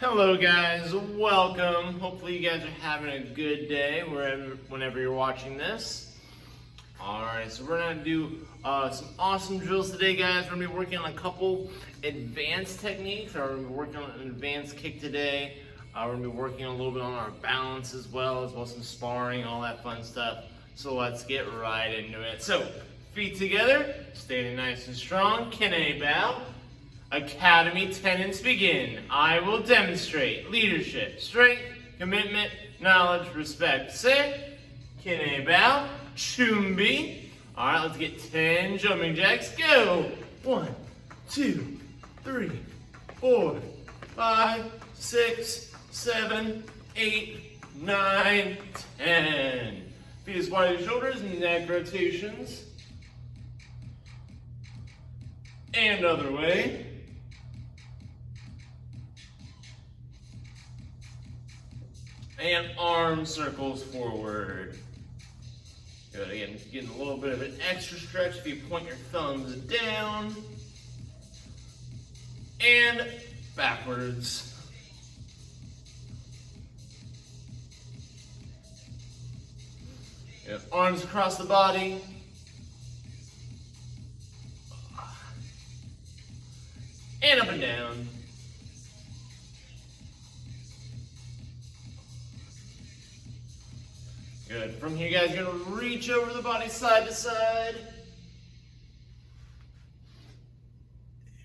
Hello guys, welcome. Hopefully you guys are having a good day whenever you're watching this. Alright, so we're going to do some awesome drills today, guys. We're going to be working on a couple advanced techniques. We're going to be working on an advanced kick today. We're going to be working a little bit on our balance as well as some sparring, all that fun stuff. So let's get right into it. So, feet together, standing nice and strong, kine bow. Academy tenets begin. I will demonstrate leadership, strength, commitment, knowledge, respect. Sit, kine bow, chumbi. All right, let's get 10 jumping jacks. Go. 1, 2, 3, 4, 5, 6, 7, 8, 9, 10. Feet as wide as your shoulders, neck rotations. And other way. And arm circles forward. Good, again, getting a little bit of an extra stretch if you point your thumbs down. And backwards. Good. Arms across the body. And up and down. Good. From here, guys, you're going to reach over the body side to side.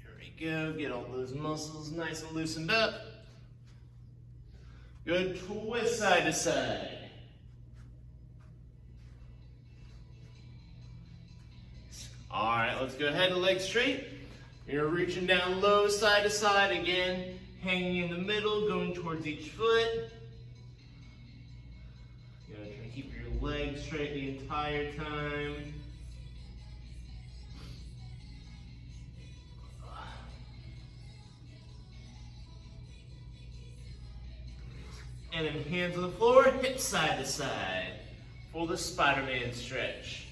There we go. Get all those muscles nice and loosened up. Good. Twist side to side. All right, let's go ahead and legs straight. You're reaching down low side to side again, hanging in the middle, going towards each foot. Keep your legs straight the entire time. And then hands on the floor, hips side to side for the Spider-Man stretch.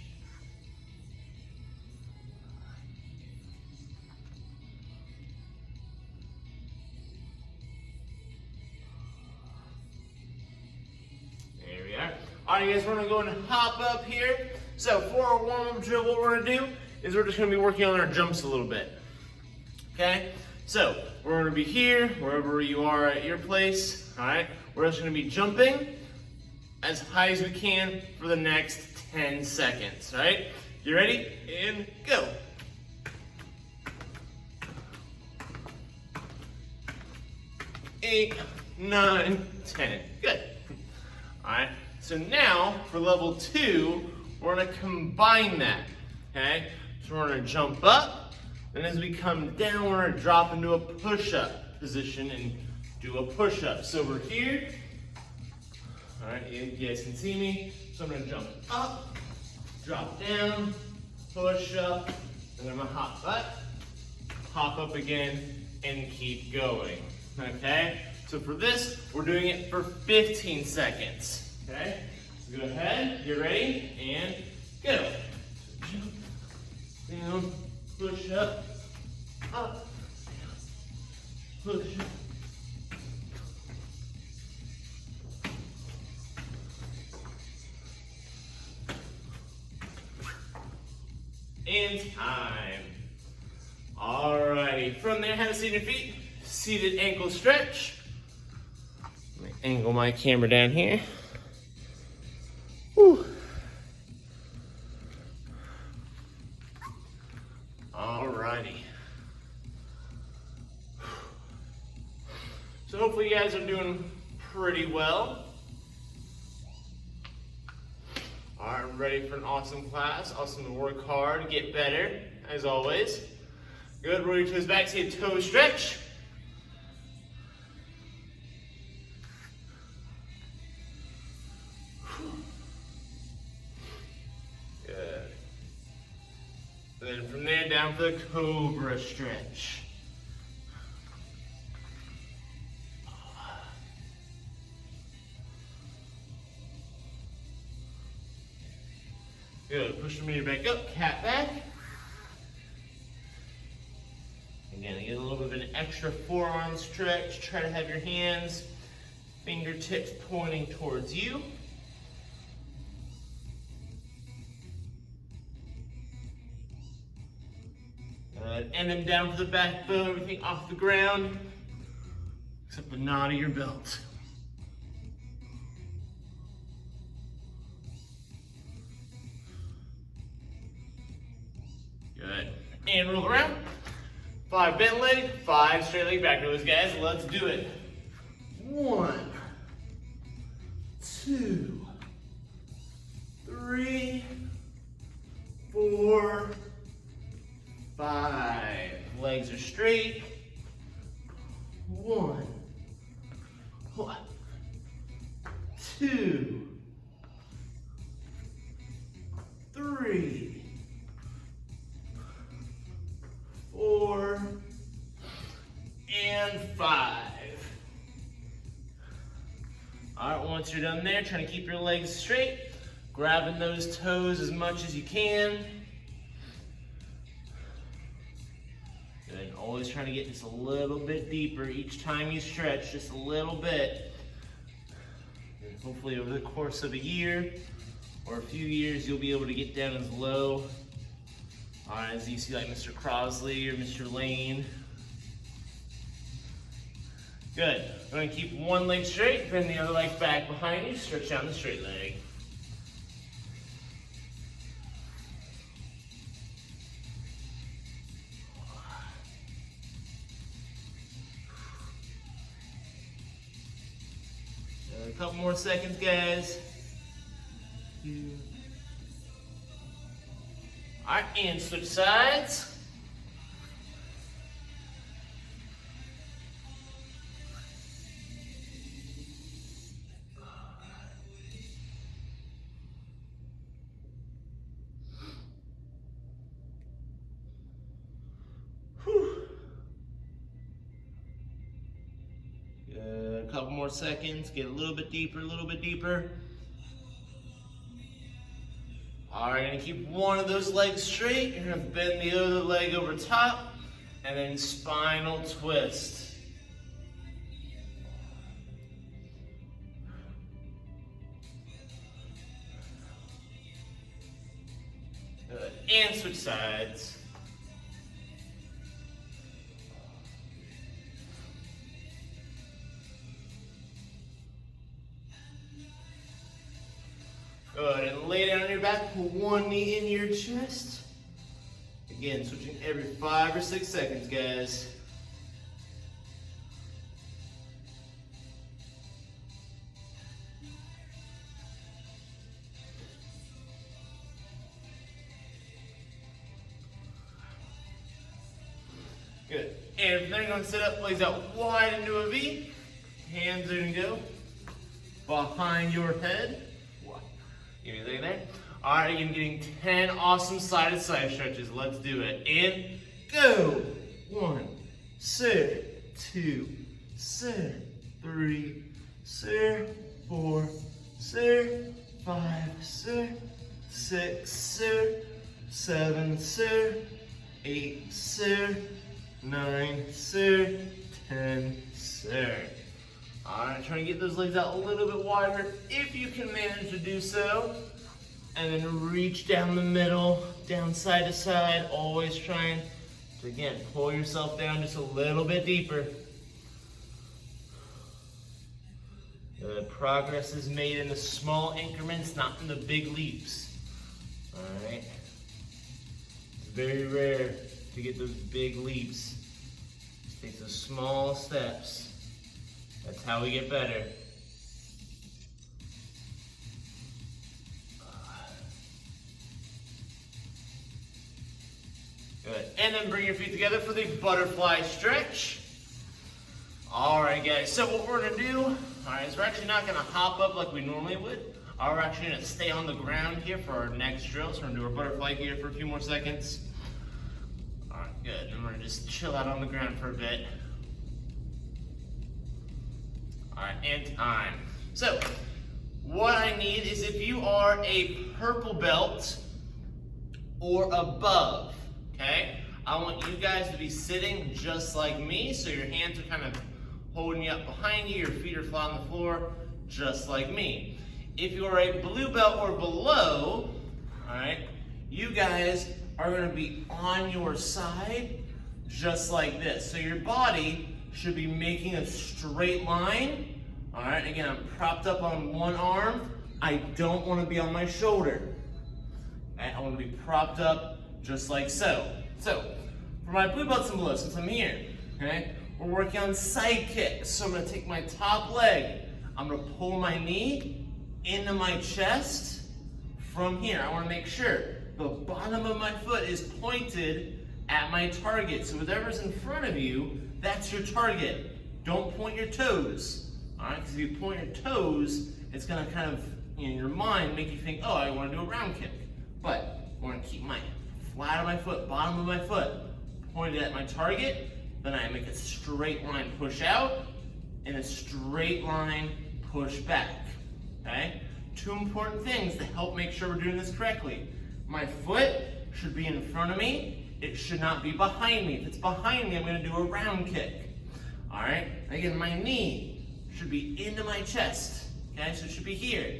All right, guys, we're gonna go and hop up here. So for our warm-up drill, what we're gonna do is we're just gonna be working on our jumps a little bit. Okay? So we're gonna be here, wherever you are at your place. All right? We're just gonna be jumping as high as we can for the next 10 seconds. All right? You ready? And go. Eight, 9, 10. Good. All right. So now, for level 2, we're going to combine that, okay? So we're going to jump up, and as we come down, we're going to drop into a push-up position and do a push-up. So we're here. All right, you guys can see me. So I'm going to jump up, drop down, push up, and then I'm going to hop up again, and keep going, okay? So for this, we're doing it for 15 seconds. Okay, so go ahead, get ready, and go. Jump, down, push up, down, push up. And time. Alrighty, from there, have a seat on your feet. Seated ankle stretch. Let me angle my camera down here. Whew. Alrighty. So hopefully you guys are doing pretty well. Alright, ready for an awesome class. Awesome to work hard, get better, as always. Good, roll your toes back, see a toe stretch. And then from there down for the cobra stretch. Good, push the meter back up, cat back. Again, get a little bit of an extra forearm stretch. Try to have your hands, fingertips pointing towards you. Good. And then down to the back bone, everything off the ground, except the knot of your belt. Good. And roll around. 5 bent leg, 5 straight leg back rows, guys. Let's do it. 1, 2, 3, 4, 5. Legs are straight. 1, 2, 3, 4, and 5. All right, once you're done there, trying to keep your legs straight, grabbing those toes as much as you can. Good, always trying to get just a little bit deeper each time you stretch, just a little bit. And hopefully over the course of a year or a few years, you'll be able to get down as low as you see like Mr. Crosley or Mr. Lane. Good. We're going to keep one leg straight, bend the other leg back behind you, stretch down the straight leg. A couple more seconds, guys. All right, and switch sides. Good. A couple more seconds. Get a little bit deeper, a little bit deeper. All right, gonna keep one of those legs straight. You're gonna bend the other leg over top, and then spinal twist. Good, and switch sides. Good, and lay down on your back, put one knee in your chest. Again, switching every 5 or 6 seconds, guys. Good, and then you're gonna sit up, legs out wide into a V. Hands are gonna go behind your head. Give me a second there. All right, you're getting 10 awesome side-to-side stretches. Let's do it. And go. 1, sir, 2, sir, 3, sir, 4, sir, 5, sir, 6, sir, 7, sir, 8, sir, 9, sir, 10, sir. All right, trying to get those legs out a little bit wider if you can manage to do so. And then reach down the middle, down side to side, always trying to, again, pull yourself down just a little bit deeper. Good. Progress is made in the small increments, not in the big leaps. All right? It's very rare to get those big leaps. Just take those small steps. That's how we get better. Good. And then bring your feet together for the butterfly stretch. All right, guys. So what we're gonna do, all right, is we're actually not gonna hop up like we normally would. We're actually gonna stay on the ground here for our next drill. So we're gonna do our butterfly here for a few more seconds. All right, good. And we're gonna just chill out on the ground for a bit. All right, and time. So, what I need is if you are a purple belt or above, okay? I want you guys to be sitting just like me, so your hands are kind of holding you up behind you, your feet are flat on the floor, just like me. If you're a blue belt or below, all right, you guys are gonna be on your side, just like this. So your body should be making a straight line. All right, again, I'm propped up on one arm. I don't wanna be on my shoulder. Okay? I wanna be propped up just like so. So, for my blue belts and below, since I'm here, okay, we're working on side kicks. So I'm gonna take my top leg, I'm gonna pull my knee into my chest from here. I wanna make sure the bottom of my foot is pointed at my target. So whatever's in front of you, that's your target. Don't point your toes, all right? Because if you point your toes, it's gonna kind of, in your mind, make you think, oh, I wanna do a round kick. But I wanna keep my flat of my foot, bottom of my foot, pointed at my target. Then I make a straight line push out and a straight line push back, okay? Two important things to help make sure we're doing this correctly. My foot should be in front of me. It should not be behind me. If it's behind me, I'm gonna do a round kick, all right? Again, my knee should be into my chest, okay? So it should be here.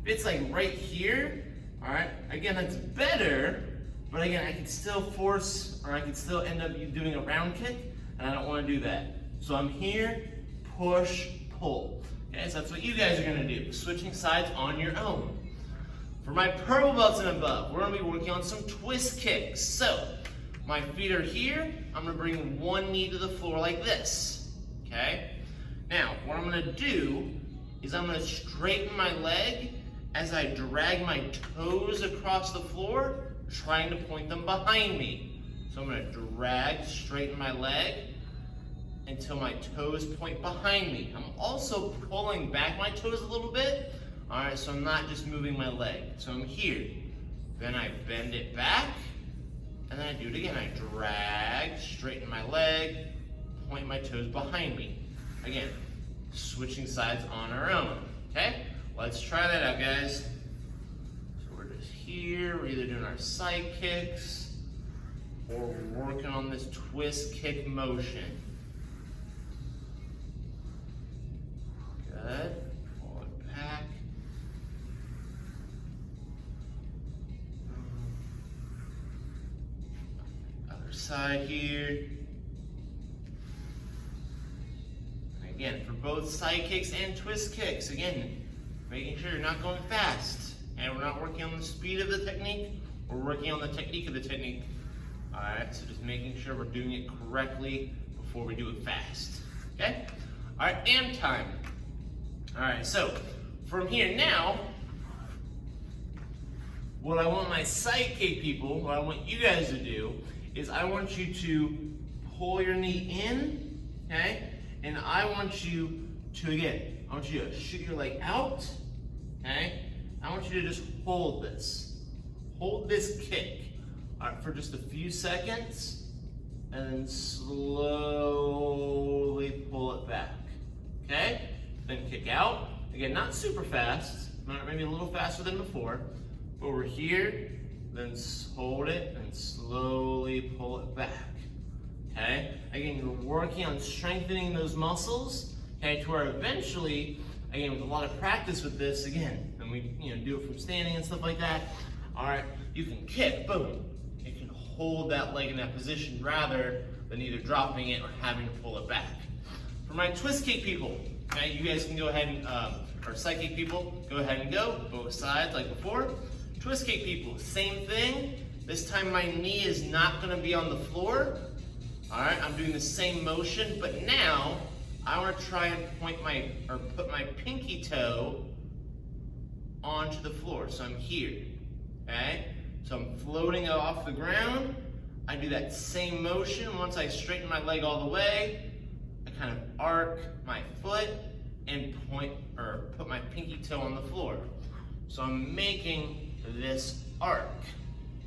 If it's like right here, all right? Again, that's better, but again, I can still force, or I can still end up doing a round kick, and I don't wanna do that. So I'm here, push, pull. Okay, so that's what you guys are gonna do, switching sides on your own. For my purple belts and above, we're gonna be working on some twist kicks. So, my feet are here, I'm gonna bring one knee to the floor like this, okay? Now, what I'm gonna do is I'm gonna straighten my leg as I drag my toes across the floor, trying to point them behind me. So I'm gonna drag, straighten my leg until my toes point behind me. I'm also pulling back my toes a little bit, all right, so I'm not just moving my leg. So I'm here, then I bend it back, and then I do it again. I drag, straighten my leg, point my toes behind me. Again, switching sides on our own, okay? Let's try that out, guys. So we're just here, we're either doing our side kicks, or we're working on this twist kick motion. Good, pull it back. Other side here. And again, for both side kicks and twist kicks, again, making sure you're not going fast. And we're not working on the speed of the technique, we're working on the technique of the technique. All right, so just making sure we're doing it correctly before we do it fast, okay? All right, and time. All right, so from here now, what I want my side kick people, what I want you guys to do, is I want you to pull your knee in, okay? And I want you to, again, I want you to shoot your leg out, okay? I want you to just hold this. Hold this kick, all right, for just a few seconds, and then slowly pull it back, okay? Then kick out. Again, not super fast, maybe a little faster than before, but we're here, then hold it, and slowly pull it back, okay? Again, you're working on strengthening those muscles, okay, to where eventually, again, with a lot of practice with this, again, and we do it from standing and stuff like that, all right, you can kick, boom, you can hold that leg in that position rather than either dropping it or having to pull it back. For my twist kick people, okay, you guys can go ahead and, or side kick people, go ahead and go, both sides like before. Twist kick people, same thing. This time my knee is not gonna be on the floor. All right, I'm doing the same motion, but now I wanna try and put my pinky toe onto the floor. So I'm here, okay? So I'm floating off the ground. I do that same motion. Once I straighten my leg all the way, I kind of arc my foot and put my pinky toe on the floor. So I'm making this arc,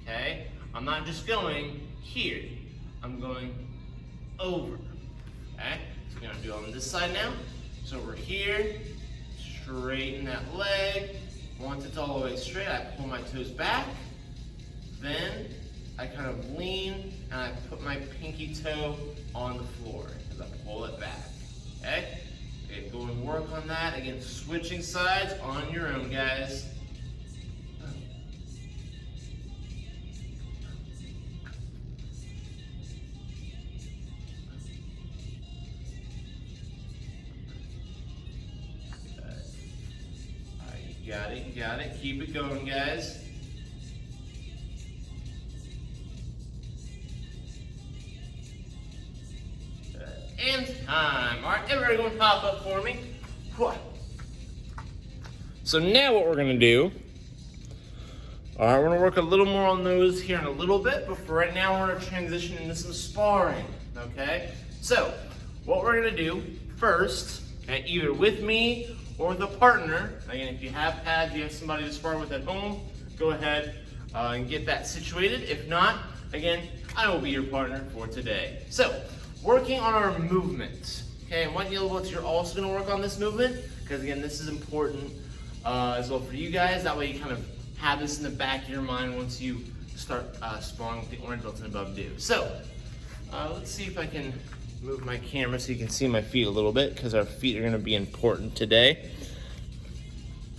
okay? I'm not just going here, I'm going over, okay? So we're gonna do it on this side now. So we're here, straighten that leg. Once it's all the way straight, I pull my toes back, then I kind of lean and I put my pinky toe on the floor as I pull it back. Okay? Okay, go and work on that. Again, switching sides on your own, guys. You got it. Keep it going, guys. And time. All right, everybody go and pop up for me. So now what we're gonna do, all right, we're gonna work a little more on those here in a little bit, but for right now, we're gonna transition into some sparring, okay? So, what we're gonna do first, okay, either with me or with a partner, again, if you have pads, you have somebody to spar with at home, go ahead and get that situated. If not, again, I will be your partner for today. So, working on our movement, okay, and what you're also gonna work on this movement, because again, this is important as well for you guys. That way you kind of have this in the back of your mind once you start sparring with the orange belts and above do. So, let's see if I can move my camera so you can see my feet a little bit, because our feet are gonna be important today,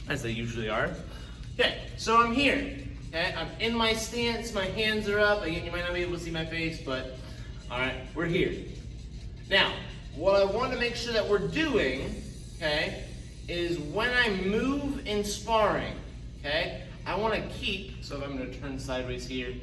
as they usually are. Okay, so I'm here, okay, I'm in my stance, my hands are up. Again, you might not be able to see my face, but all right, we're here. Now, what I want to make sure that we're doing, okay, is when I move in sparring, okay, I want to keep, so if I'm going to turn sideways here,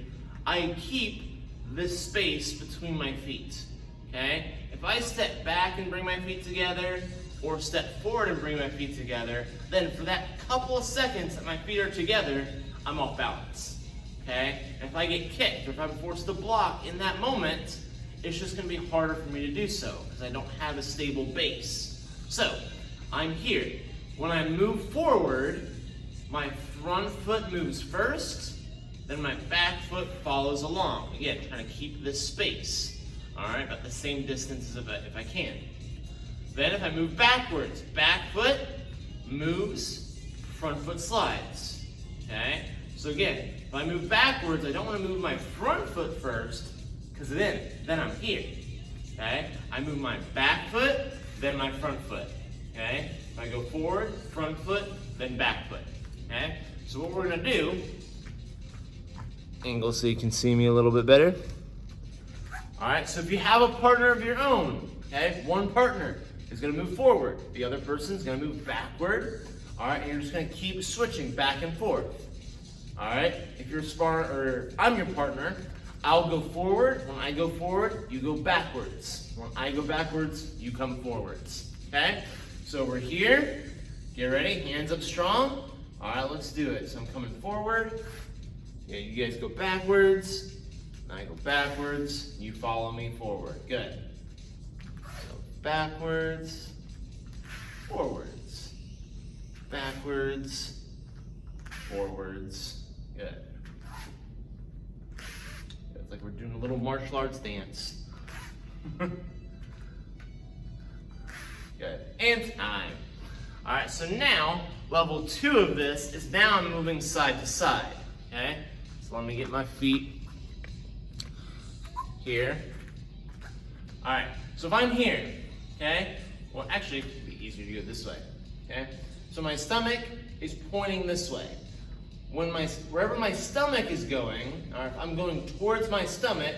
I keep this space between my feet, okay? If I step back and bring my feet together, or step forward and bring my feet together, then for that couple of seconds that my feet are together, I'm off balance, okay? And if I get kicked, or if I'm forced to block in that moment, it's just gonna be harder for me to do so, because I don't have a stable base. So, I'm here. When I move forward, my front foot moves first, then my back foot follows along. Again, trying to keep this space, all right, about the same distance as if I can. Then if I move backwards, back foot moves, front foot slides, okay? So again, if I move backwards, I don't want to move my front foot first, because then I'm here, okay? I move my back foot, then my front foot, okay? If I go forward, front foot, then back foot, okay? So what we're gonna do, angle so you can see me a little bit better. All right, so if you have a partner of your own, okay? One partner is gonna move forward, the other person's gonna move backward, all right? And you're just gonna keep switching back and forth, all right? If you're sparring, or I'm your partner, I'll go forward. When I go forward, you go backwards. When I go backwards, you come forwards, okay? So we're here, get ready, hands up strong. All right, let's do it. So I'm coming forward, yeah, you guys go backwards, and I go backwards, you follow me forward, good. So backwards, forwards, backwards, forwards, good. It's like we're doing a little martial arts dance. Good, and time. All right, so now, level 2 of this is now I'm moving side to side, okay? So let me get my feet here. All right, so if I'm here, okay? Well, actually, it'd be easier to go this way, okay? So my stomach is pointing this way. Wherever my stomach is going, or if I'm going towards my stomach,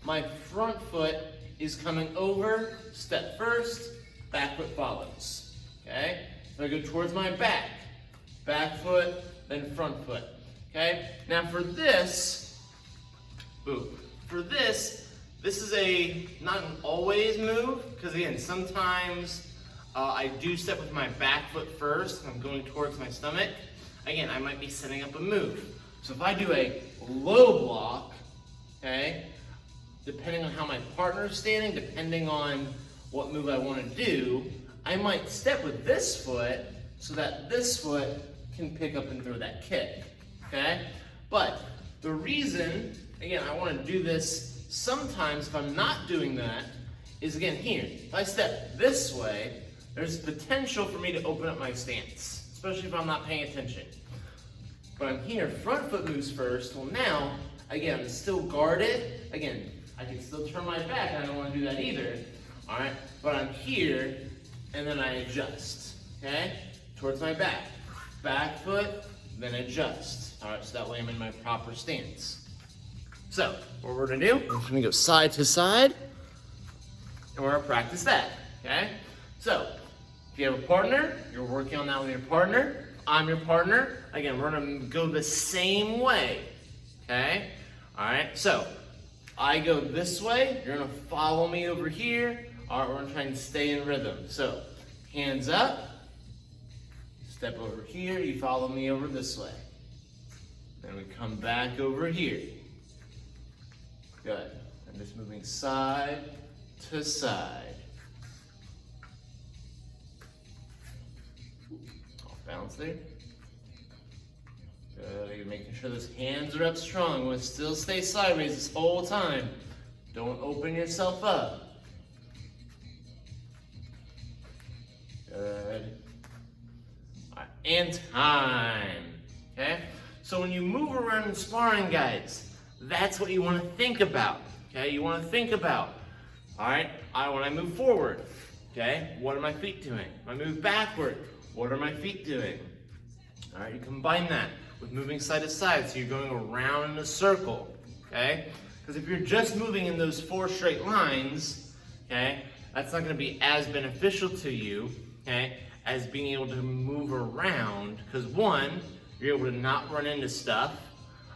my front foot is coming over, step first, back foot follows, okay? So I go towards my back foot, then front foot, okay? Now for this, this is a not an always move, because again, sometimes I do step with my back foot first, and I'm going towards my stomach. Again, I might be setting up a move. So if I do a low block, okay, depending on how my partner's standing, depending on what move I want to do, I might step with this foot so that this foot can pick up and throw that kick, okay? But the reason, again, I want to do this sometimes if I'm not doing that, is again here. If I step this way, there's potential for me to open up my stance, especially if I'm not paying attention. But I'm here, front foot moves first. Well, now Again, I'm still guarded. Again, I can still turn my back, and I don't want to do that either. All right, but I'm here, and then I adjust, okay? Towards my back. Back foot, then adjust. All right, so that way I'm in my proper stance. So, what we're gonna do, we're just gonna go side to side, and we're gonna practice that, okay? So, if you have a partner, you're working on that with your partner. I'm your partner. Again, we're gonna go the same way, okay? All right, so I go this way, you're gonna follow me over here. All right, we're gonna try and stay in rhythm. So, hands up, step over here, you follow me over this way. Then we come back over here. Good, I'm just moving side to side. Off balance there. Good, you're making sure those hands are up strong. You want to still stay sideways this whole time. Don't open yourself up. Good. All right, and time. Okay? So when you move around in sparring, guys, that's what you want to think about. Okay? You want to think about, all right, when I move forward, okay, what are my feet doing? When I move backward, what are my feet doing? All right, you combine that with moving side to side, so you're going around in a circle, okay? Because if you're just moving in those 4 straight lines, okay, that's not going to be as beneficial to you, okay, as being able to move around. Because 1, you're able to not run into stuff,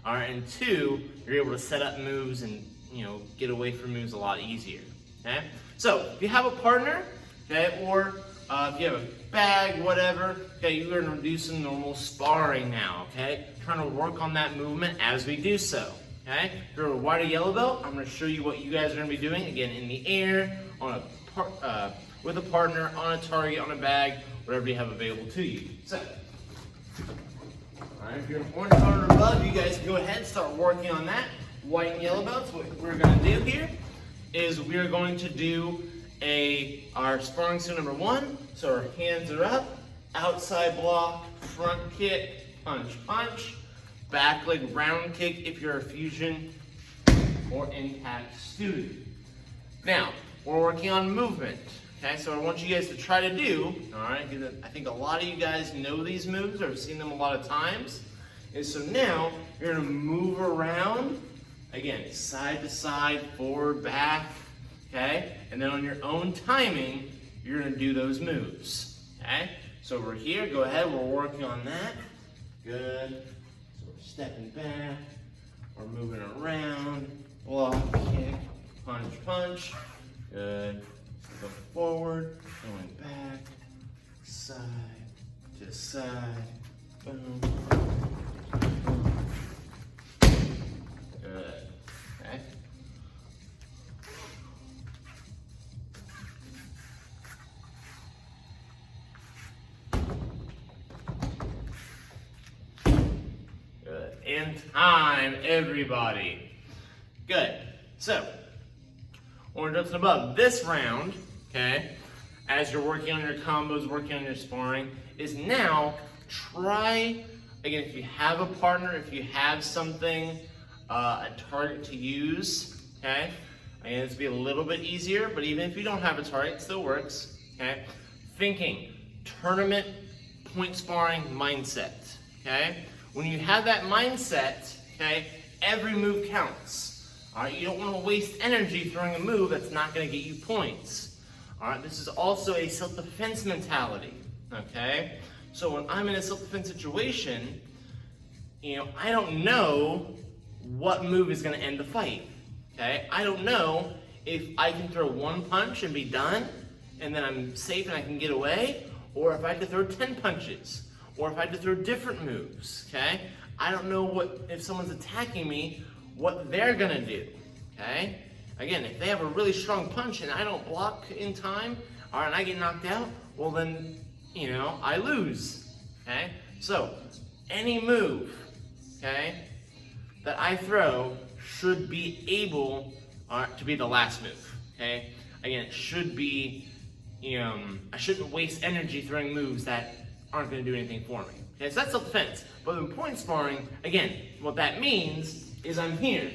all right, and 2, you're able to set up moves and, you know, get away from moves a lot easier, okay? So if you have a partner, okay, or if you have a bag, whatever, okay, you're going to do some normal sparring now, okay? Trying to work on that movement as we do so, okay? If you're a white or yellow belt, I'm going to show you what you guys are going to be doing, again, in the air, on a with a partner, on a target, on a bag, whatever you have available to you. So, all right, if you're an orange belt or above, you guys can go ahead and start working on that. White and yellow belts, what we're going to do here is we're going to do our sparring skill number 1. So our hands are up, outside block, front kick, punch, punch, back leg round kick if you're a fusion or impact student. Now, we're working on movement. Okay, so I want you guys to try to do, all right, because I think a lot of you guys know these moves or have seen them a lot of times. And so now you're gonna move around, again, side to side, forward, back, okay? And then on your own timing, you're gonna do those moves, okay? So we're here, go ahead, we're working on that. Good. So we're stepping back, we're moving around, block, kick, punch, punch. Good. So go forward, going back, side to side, boom. Good. Okay. Good. And time, everybody. Good. So, orange belts and above. This round, okay, as you're working on your combos, working on your sparring, is now try, again, if you have a partner, if you have something, a target to use, okay, again, it's be a little bit easier, but even if you don't have a target, it still works, okay, thinking, tournament, point sparring mindset, okay, when you have that mindset, okay, every move counts. All right, you don't want to waste energy throwing a move that's not going to get you points. All right, this is also a self-defense mentality, okay? So when I'm in a self-defense situation, you know, I don't know what move is going to end the fight, okay? I don't know if I can throw one punch and be done, and then I'm safe and I can get away, or if I have to throw 10 punches, or if I have to throw different moves, okay? I don't know what, if someone's attacking me, what they're gonna do, okay? Again, if they have a really strong punch and I don't block in time, or and I get knocked out, well then, you know, I lose, okay? So, any move, okay, that I throw should be able to be the last move, okay? Again, it should be, I shouldn't waste energy throwing moves that aren't gonna do anything for me. Okay, so that's self-defense. But in point sparring, again, what that means is I'm here.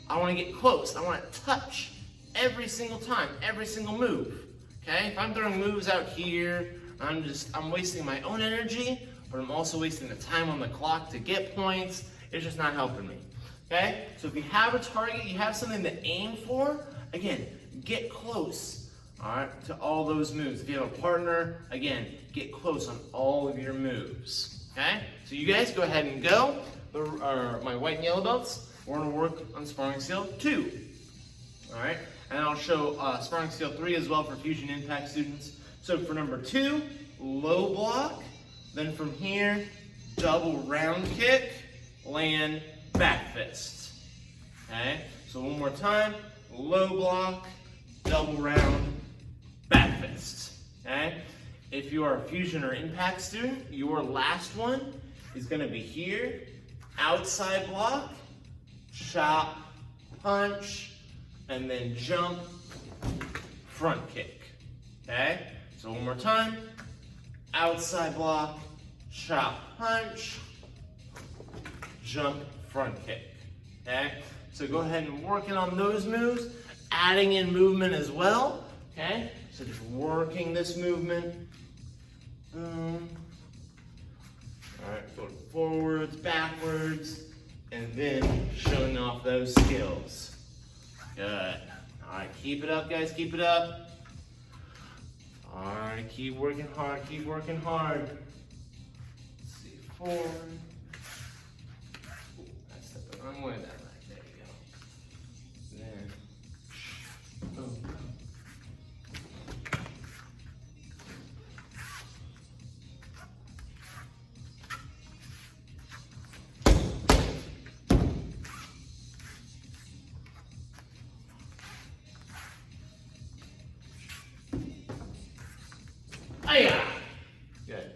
I want to get close. I want to touch every single time, every single move. Okay? If I'm throwing moves out here, I'm wasting my own energy, but I'm also wasting the time on the clock to get points. It's just not helping me. Okay? So if you have a target, you have something to aim for, again, get close, all right, to all those moves. If you have a partner, again, get close on all of your moves. Okay? So you guys go ahead and go. My white and yellow belts, we're gonna work on sparring skill 2. All right? And I'll show sparring skill 3 as well for fusion impact students. So for number 2, low block, then from here, double round kick, land, back fist. Okay? So one more time, low block, double round, back fist. Okay? If you are a fusion or impact student, your last one is gonna be here, outside block, chop, punch, and then jump, front kick. Okay? So one more time, outside block, chop, punch, jump, front kick. Okay? So go ahead and working on those moves, adding in movement as well. Okay? So just working this movement. Boom. All right, going forwards, backwards, and then showing off those skills. Good. All right, keep it up, guys, keep it up. All right, keep working hard, keep working hard. Let's see, forward. Ooh, I stepped the wrong way that right. There you go. Then, boom. Good.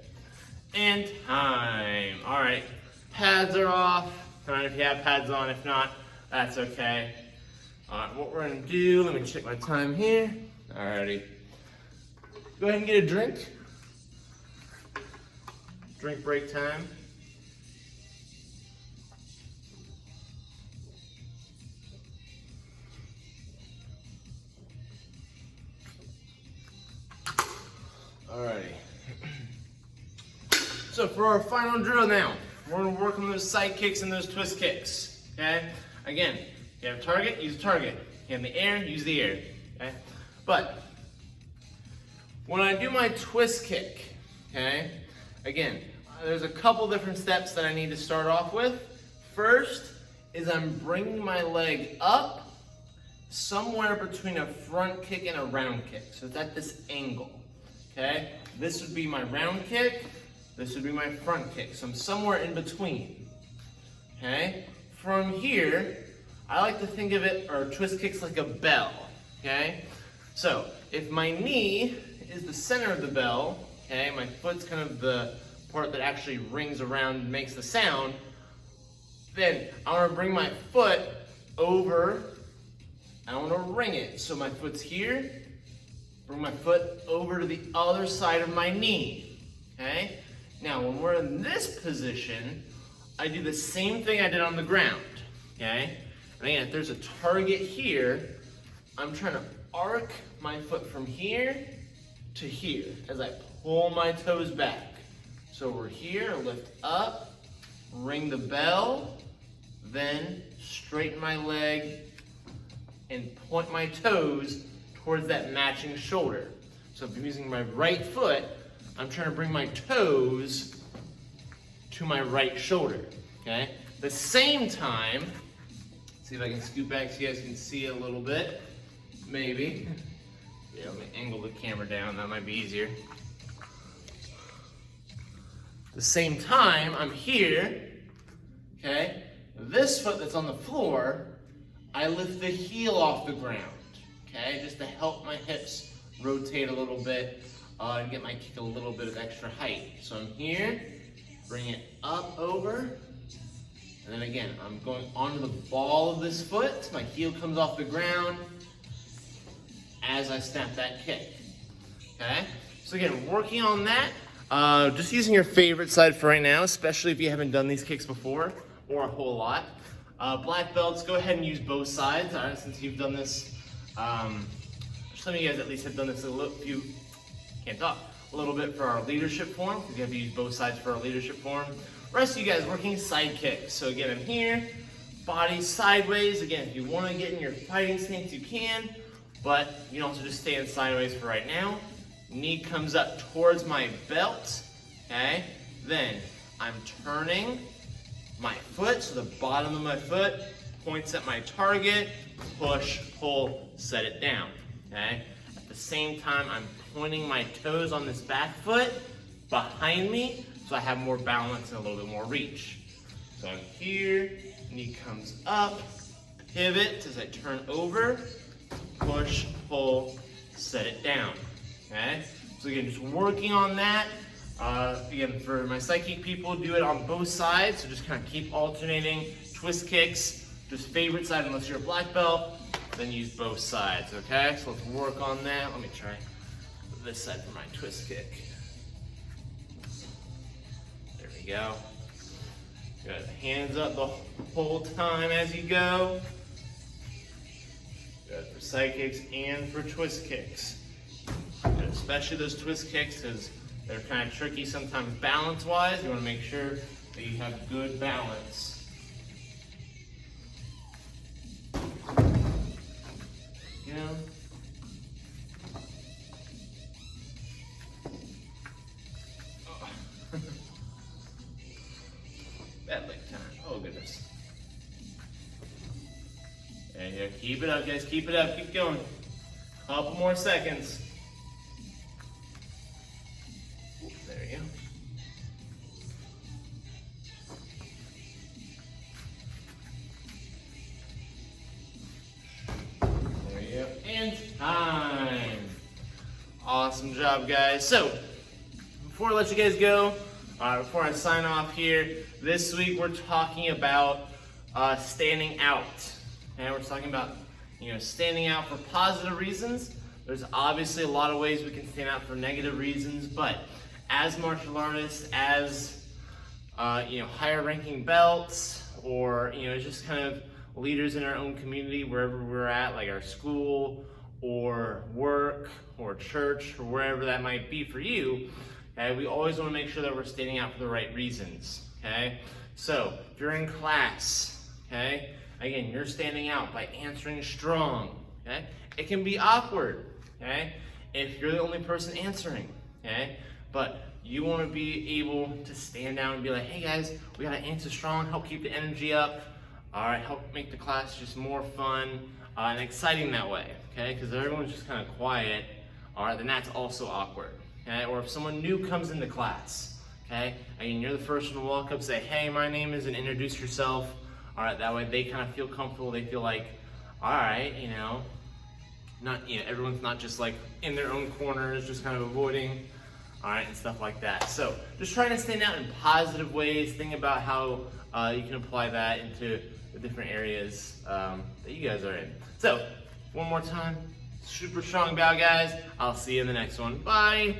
And time. All right. Pads are off. All right, if you have pads on. If not, that's okay. All right, what we're going to do, let me check my time here. All righty. Go ahead and get a drink. Drink break time. Alrighty. So for our final drill now, we're going to work on those side kicks and those twist kicks. Okay? Again, you have a target, use a target. You have the air, use the air. Okay? But when I do my twist kick, okay, again, there's a couple different steps that I need to start off with. First is I'm bringing my leg up somewhere between a front kick and a round kick. So it's at this angle. Okay, this would be my round kick, this would be my front kick. So I'm somewhere in between. Okay, from here, I like to think of it, or twist kicks, like a bell. Okay, so if my knee is the center of the bell, okay, my foot's kind of the part that actually rings around and makes the sound, then I want to bring my foot over, I want to ring it. So my foot's here. Bring my foot over to the other side of my knee, okay? Now, when we're in this position, I do the same thing I did on the ground, okay? And again, if there's a target here, I'm trying to arc my foot from here to here as I pull my toes back. So we're here, lift up, ring the bell, then straighten my leg and point my toes towards that matching shoulder. So if I'm using my right foot, I'm trying to bring my toes to my right shoulder, okay? The same time, see if I can scoot back so you guys can see a little bit, maybe. Yeah, let me angle the camera down, that might be easier. The same time, I'm here, okay? This foot that's on the floor, I lift the heel off the ground. Okay, just to help my hips rotate a little bit and get my kick a little bit of extra height. So I'm here, bring it up over, and then again, I'm going onto the ball of this foot. My heel comes off the ground as I snap that kick. Okay, so again, working on that, just using your favorite side for right now, especially if you haven't done these kicks before or a whole lot. Black belts, go ahead and use both sides. All right, since you've done this, some of you guys at least have done this a little bit for our leadership form, because you have to use both sides for our leadership form. Rest of you guys working side kicks. So again, I'm here, body sideways. Again, if you want to get in your fighting stance, you can, but you can also just stand sideways for right now. Knee comes up towards my belt, okay? Then I'm turning my foot, so the bottom of my foot points at my target, push, pull, set it down, okay? At the same time, I'm pointing my toes on this back foot behind me, so I have more balance and a little bit more reach. So I'm here, knee comes up, pivot as I turn over, push, pull, set it down, okay? So again, just working on that. Again, for my psychic people, do it on both sides, so just kind of keep alternating. Twist kicks, just favorite side unless you're a black belt, then use both sides, okay? So let's work on that. Let me try this side for my twist kick. There we go. Good, hands up the whole time as you go. Good for psychics and for twist kicks. Good, especially those twist kicks, because they're kind of tricky sometimes balance-wise. You want to make sure that you have good balance. You know? Oh. Bad leg time. Oh, goodness. There you go. Keep it up, guys. Keep it up. Keep going. Couple more seconds. There you go. There you go. And time. Awesome job, guys. So, before I let you guys go, before I sign off here, this week we're talking about standing out. And we're talking about, standing out for positive reasons. There's obviously a lot of ways we can stand out for negative reasons, but as martial artists, as higher ranking belts, or just kind of leaders in our own community, wherever we're at, like our school or work or church or wherever that might be for you, okay, we always want to make sure that we're standing out for the right reasons, okay? So if you're in class, okay, again, you're standing out by answering strong, okay? It can be awkward, okay, if you're the only person answering, okay? But you want to be able to stand down and be like, hey guys, we got to answer strong, help keep the energy up, all right, help make the class just more fun and exciting that way, okay? Because if everyone's just kind of quiet, all right, then that's also awkward, okay? Or if someone new comes into class, okay, and you're the first one to walk up, say, hey, my name is, and introduce yourself, all right, that way they kind of feel comfortable, they feel like, all right, everyone's not just like in their own corners, just kind of avoiding, all right, and stuff like that. So just trying to stand out in positive ways. Think about how you can apply that into the different areas that you guys are in. So one more time, super strong bow, guys. I'll see you in the next one. Bye.